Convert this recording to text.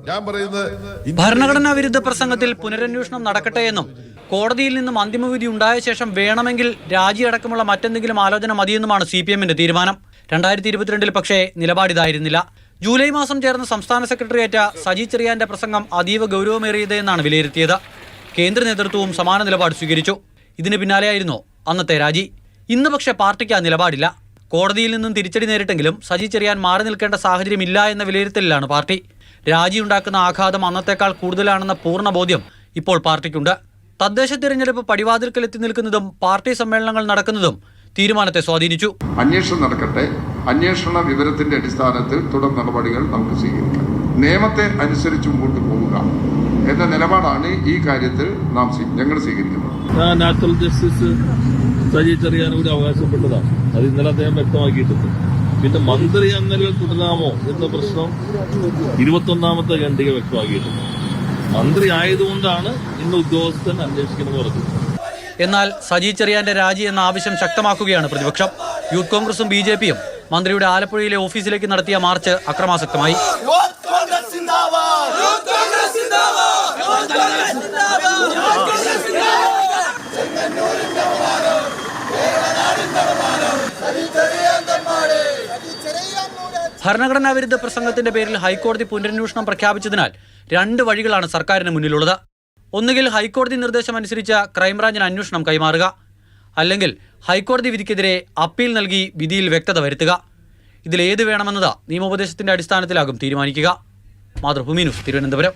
ഞാൻ പറയുന്നത് ഭരണഘടനാ വിരുദ്ധ പ്രസംഗത്തിൽ പുനരന്വേഷണം നടക്കട്ടെയെന്നും കോടതിയിൽ നിന്നും അന്തിമവിധി ഉണ്ടായ ശേഷം വേണമെങ്കിൽ രാജിയടക്കമുള്ള മറ്റെന്തെങ്കിലും ആലോചന മതിയെന്നുമാണ് CPMന്റെ തീരുമാനം. 2022 പക്ഷേ നിലപാടിതായിരുന്നില്ല. ജൂലൈ മാസം ചേർന്ന സംസ്ഥാന സെക്രട്ടേറിയറ്റ് സജി ചെറിയാന്റെ പ്രസംഗം അതീവ ഗൗരവമേറിയതെന്നാണ് വിലയിരുത്തിയത്. കേന്ദ്ര നേതൃത്വവും സമാന നിലപാട് സ്വീകരിച്ചു. ഇതിന് പിന്നാലെയായിരുന്നു അന്നത്തെ രാജി. ഇന്ന് പക്ഷേ പാർട്ടിക്ക് ആ നിലപാടില്ല. കോടതിയിൽ നിന്നും തിരിച്ചടി നേരിട്ടെങ്കിലും സജി ചെറിയാൻ മാറി നിൽക്കേണ്ട സാഹചര്യമില്ല എന്ന വിലയിരുത്തലിലാണ് പാർട്ടി. രാജിയുണ്ടാക്കുന്ന ആഘാതം അന്നത്തേക്കാൾ കൂടുതലാണെന്ന പൂർണ്ണ ബോധ്യം ഇപ്പോൾ പാർട്ടിക്കുണ്ട്. തദ്ദേശ തിരഞ്ഞെടുപ്പ് പടിവാതിൽക്കൽ എത്തി നിൽക്കുന്നതും പാർട്ടി സമ്മേളനങ്ങൾ നടക്കുന്നതും തീരുമാനത്തെ സ്വാധീനിച്ചു. അന്വേഷണം നടക്കട്ടെ, അന്വേഷണ വിവരത്തിന്റെ അടിസ്ഥാനത്തിൽ തുടർ നടപടികൾ നമുക്ക് സ്വീകരിക്കാം, നിയമത്തെ അനുസരിച്ച് മുമ്പോട്ട് പോവുക എന്ന നിലപാടാണ് ഈ കാര്യത്തിൽ ഞങ്ങൾ സ്വീകരിക്കുന്നത്. നാച്ചുറൽ ജസ്റ്റിസ് സജി ചെറിയാനൂർ അവകാശപ്പെട്ടതാണ്. അത് ഇന്നലെ അദ്ദേഹം വ്യക്തമാക്കിയിട്ടുണ്ട്. പിന്നെ മന്ത്രി എന്ന നിലയിൽ തുടരാമോ എന്ന പ്രശ്നം 21ാമത്തെ ഖണ്ഡിക വ്യക്തമാക്കിയിട്ടുണ്ട്. മന്ത്രി ആയതുകൊണ്ടാണ് ഇന്ന് ഉദ്യോഗസ്ഥൻ അന്വേഷിക്കുന്നത് പറഞ്ഞത്. എന്നാൽ സജി ചെറിയാന്റെ രാജി എന്ന ആവശ്യം ശക്തമാക്കുകയാണ് പ്രതിപക്ഷം. യൂത്ത് കോൺഗ്രസും BJPയും മന്ത്രിയുടെ ആലപ്പുഴയിലെ ഓഫീസിലേക്ക് നടത്തിയ മാർച്ച് അക്രമാസക്തമായി. ഭരണഘടനാ വിരുദ്ധ പ്രസംഗത്തിന്റെ പേരിൽ ഹൈക്കോടതി പുനരന്വേഷണം പ്രഖ്യാപിച്ചതിനാൽ 2 വഴികളാണ് സർക്കാരിന് മുന്നിലുള്ളത്. ഒന്നുകിൽ ഹൈക്കോടതി നിർദ്ദേശം അനുസരിച്ച് ക്രൈംബ്രാഞ്ചിന് അന്വേഷണം കൈമാറുക, അല്ലെങ്കിൽ ഹൈക്കോടതി വിധിക്കെതിരെ അപ്പീൽ നൽകി വിധിയിൽ വ്യക്തത വരുത്തുക. ഇതിലേത് വേണമെന്നത് നിയമോപദേശത്തിന്റെ അടിസ്ഥാനത്തിലാകും തീരുമാനിക്കുക. മാതൃഭൂമി ന്യൂസ്, തിരുവനന്തപുരം.